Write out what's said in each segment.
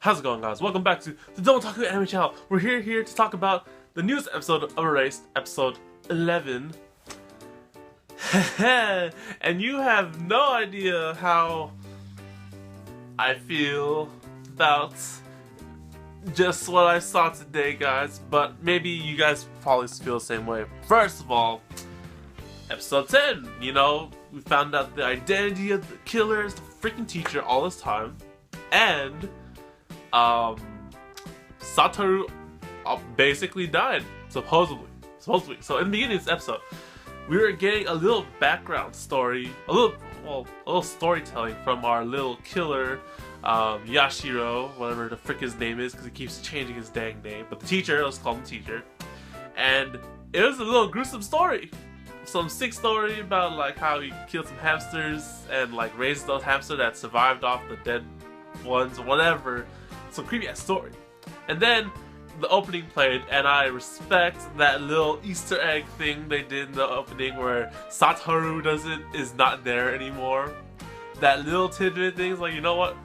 How's it going, guys? Welcome back to the Don't Talk About Anime channel. We're here to talk about the newest episode of Erased, episode 11. And you have no idea how I feel about just what I saw today, guys, but maybe you guys probably feel the same way. First of all, episode 10, we found out the identity of the killer is the freaking teacher all this time, and Satoru basically died, supposedly. So in the beginning of this episode, we were getting a little background story, a little storytelling from our little killer, Yashiro, whatever the frick his name is, because he keeps changing his dang name. But the teacher, let's call him teacher. And it was a little gruesome story. Some sick story about like how he killed some hamsters and like raised those hamsters that survived off the dead ones or whatever. Some creepy ass story. And then the opening played, and I respect that little Easter egg thing they did in the opening where Satoru is not there anymore. That little tidbit things, like, you know what?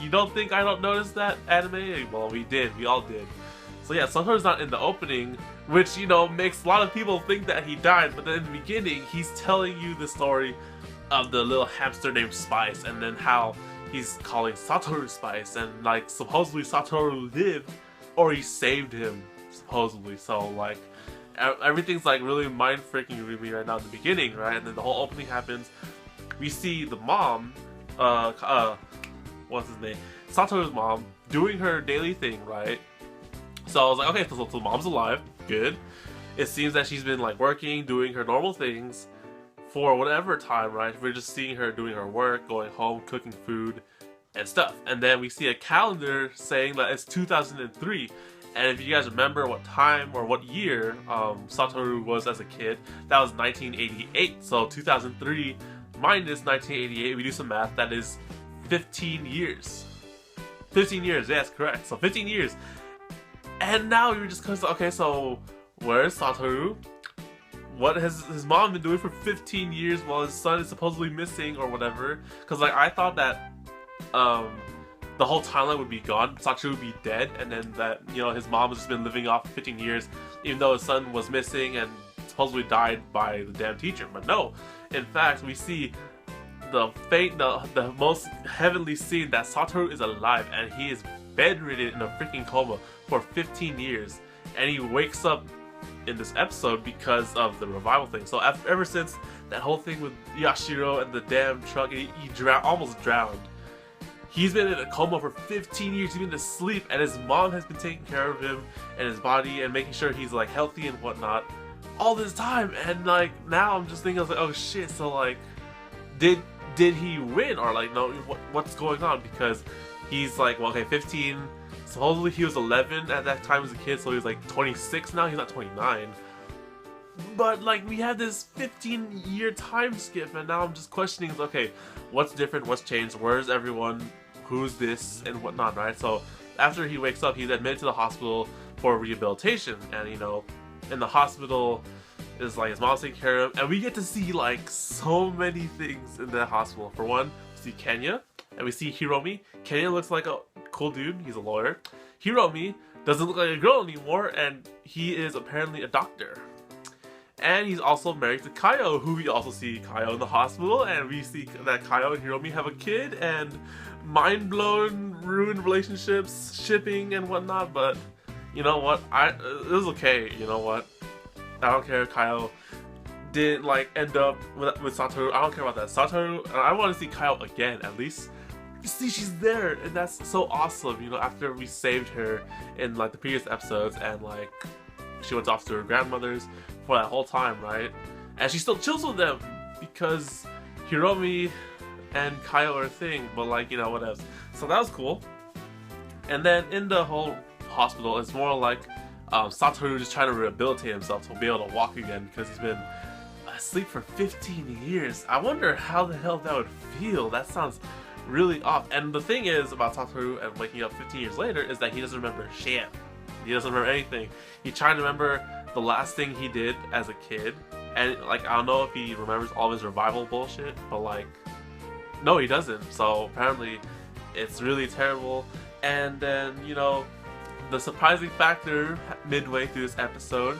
You don't think I don't notice that, anime? Well, we did. We all did. So yeah, Satoru's not in the opening, which, makes a lot of people think that he died, but then in the beginning, he's telling you the story of the little hamster named Spice, and then how he's calling Satoru Spice, and like, supposedly Satoru lived, or he saved him, supposedly. So like, everything's like really mind-freaking with me right now in the beginning, right? And then the whole opening happens. We see the mom, what's his name? Satoru's mom, doing her daily thing, right? So I was like, okay, so the mom's alive, good. It seems that she's been like working, doing her normal things for whatever time, right? We're just seeing her doing her work, going home, cooking food, and stuff. And then we see a calendar saying that it's 2003. And if you guys remember what time or what year Satoru was as a kid, that was 1988. So 2003 minus 1988, we do some math, that is 15 years. 15 years, yes, correct. So 15 years. And now we were just okay, so where's Satoru? What has his mom been doing for 15 years while his son is supposedly missing or whatever? Because like, I thought that the whole timeline would be gone, Satoru would be dead, and then that, his mom has just been living off for 15 years, even though his son was missing and supposedly died by the damn teacher. But no, in fact, we see the most heavenly scene that Satoru is alive, and he is bedridden in a freaking coma for 15 years, and he wakes up in this episode because of the revival thing. So ever since that whole thing with Yashiro and the damn truck, he almost drowned. He's been in a coma for 15 years, he's been asleep, and his mom has been taking care of him and his body and making sure he's like healthy and whatnot all this time. And like, now I'm just thinking, I was like, oh shit, so like, did he win, or like, no, what's going on? Because he's like, well, okay, 15, supposedly he was 11 at that time as a kid, so he was like 26 now, he's not 29. But like, we have this 15-year time skip, and now I'm just questioning, okay, what's different, what's changed, where's everyone, who's this, and whatnot, right? So after he wakes up, he's admitted to the hospital for rehabilitation, and in the hospital is like his mom's taking care of him, and we get to see like so many things in that hospital. For one, we see Kenya, and we see Hiromi. Kenya looks like a cool dude, he's a lawyer. Hiromi doesn't look like a girl anymore, and he is apparently a doctor. And he's also married to Kaio, who we also see Kaio in the hospital, and we see that Kaio and Hiromi have a kid, and mind-blown, ruined relationships, shipping and whatnot. But you know what? It was okay. You know what? I don't care if Kaio didn't like end up with Satoru. I don't care about that. Satoru, I want to see Kaio again, at least. See, she's there, and that's so awesome. After we saved her in like the previous episodes, and like she went off to her grandmother's for that whole time, right? And she still chills with them because Hiromi and Kaio are a thing, but like, what else? So that was cool. And then in the whole hospital, it's more like Satoru just trying to rehabilitate himself to be able to walk again, because he's been asleep for 15 years. I wonder how the hell that would feel. That sounds really off. And the thing is about Satoru and waking up 15 years later is that he doesn't remember shit. He doesn't remember anything. He's trying to remember the last thing he did as a kid, and like, I don't know if he remembers all his revival bullshit, but like, no, he doesn't. So apparently it's really terrible. And then, you know, the surprising factor midway through this episode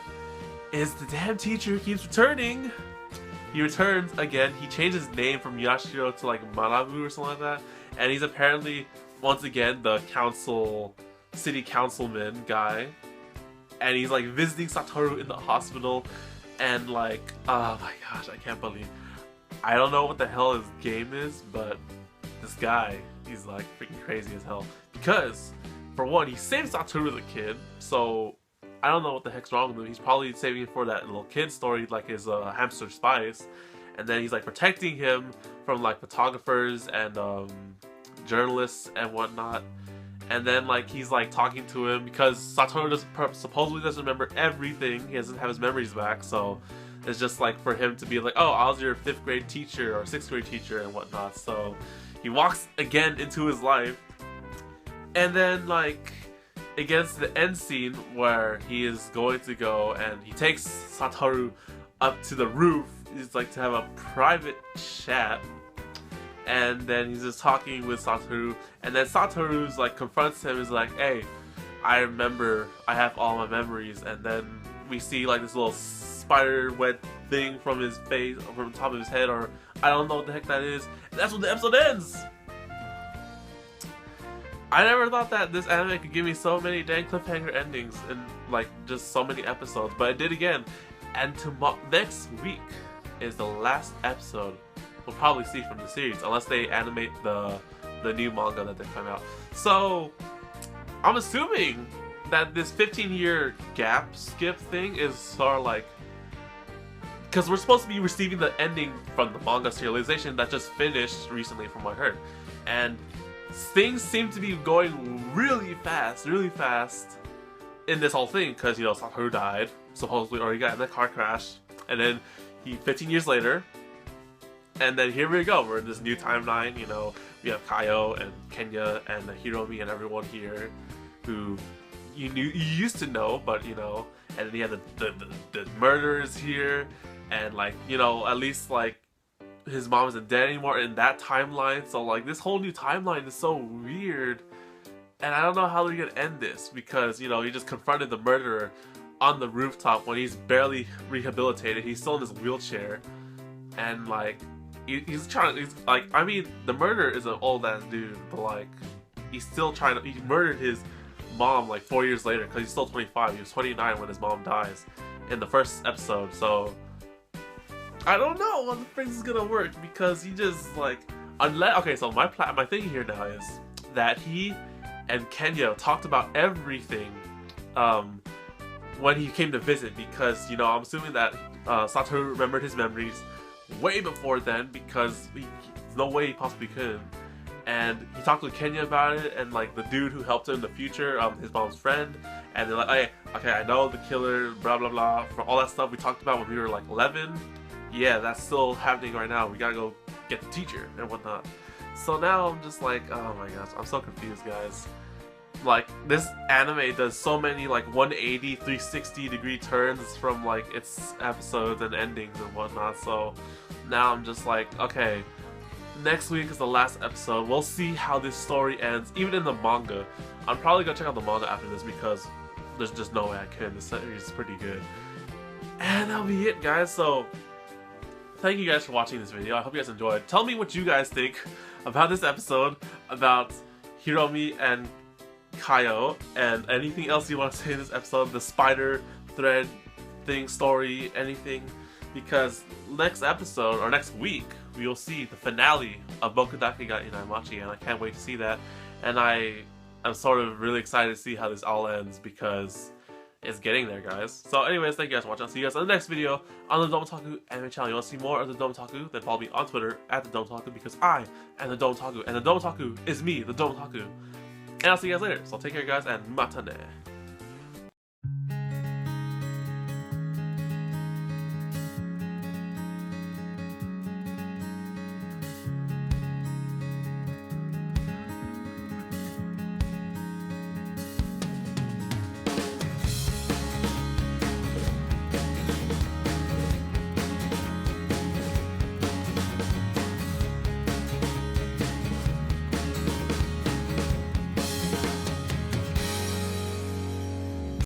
is the damn teacher keeps returning. He returns again. He changed his name from Yashiro to like Manabu or something like that. And he's apparently, once again, the city councilman guy. And he's like visiting Satoru in the hospital. And like, oh my gosh, I can't believe. I don't know what the hell his game is, but this guy, he's like freaking crazy as hell. Because, for one, he saved Satoru as a kid, so I don't know what the heck's wrong with him. He's probably saving it for that little kid story, like his hamster Spice. And then he's like protecting him from like photographers and journalists and whatnot. And then like he's like talking to him because Satoru supposedly doesn't remember everything. He doesn't have his memories back, so it's just like for him to be like, oh, I was your 5th grade teacher or 6th grade teacher and whatnot. So he walks again into his life. And then like it gets to the end scene where he is going to go and he takes Satoru up to the roof. He's like to have a private chat. And then he's just talking with Satoru, and then Satoru's like confronts him. Is like, "Hey, I remember. I have all my memories." And then we see like this little spider web thing from his face, from the top of his head, or I don't know what the heck that is. And that's when the episode ends. I never thought that this anime could give me so many dang cliffhanger endings in like just so many episodes, but it did again. And next week is the last episode we'll probably see from the series, unless they animate the new manga that they come out. So I'm assuming that this 15-year gap skip thing is sort of like, because we're supposed to be receiving the ending from the manga serialization that just finished recently from what I heard, and things seem to be going really fast in this whole thing, because you know Satoru died supposedly, or he got in a car crash, and then 15 years later. And then here we go, we're in this new timeline, you know, we have Kaio and Kenya and Hiromi and everyone here who you used to know, but you know, and then you have the murderers here, and like, you know, at least like his mom isn't dead anymore in that timeline, so like this whole new timeline is so weird, and I don't know how they're gonna end this, because you know, he just confronted the murderer on the rooftop when he's barely rehabilitated, he's still in his wheelchair, and like, he's like, I mean, the murderer is an old ass dude, but like, he's still trying to, he murdered his mom like 4 years later, because he's still 25, he was 29 when his mom dies in the first episode, so I don't know what the frick is gonna work, because he just like, unless, okay, so my thing here now is that he and Kenya talked about everything when he came to visit, because, you know, I'm assuming that Satoru remembered his memories way before then, because there's no way he possibly could. And he talked with Kenya about it, and like the dude who helped him in the future, his mom's friend, and they're like, hey, okay, I know the killer, blah blah blah, for all that stuff we talked about when we were like 11, yeah, that's still happening right now, we gotta go get the teacher and whatnot. So now I'm just like, oh my gosh, I'm so confused, guys. Like, this anime does so many like 180, 360 degree turns from like its episodes and endings and whatnot, so now I'm just like, okay, next week is the last episode, we'll see how this story ends, even in the manga. I'm probably gonna check out the manga after this, because there's just no way I can, this series is pretty good. And that'll be it, guys, so thank you guys for watching this video, I hope you guys enjoyed. Tell me what you guys think about this episode, about Hiromi and Kaio, and anything else you want to say in this episode, the spider thread thing, story, anything, because next episode, or next week, we will see the finale of Boku Dake ga Inai Machi, and I can't wait to see that, and I'm sort of really excited to see how this all ends, because it's getting there, guys. So anyways, thank you guys for watching, I'll see you guys in the next video on the Domotaku Anime channel. You want to see more of the Domotaku? Then follow me on Twitter at the Domotaku, because I am the Domotaku, and the Domotaku is me, the Domotaku. And I'll see you guys later. So take care, guys, and matane.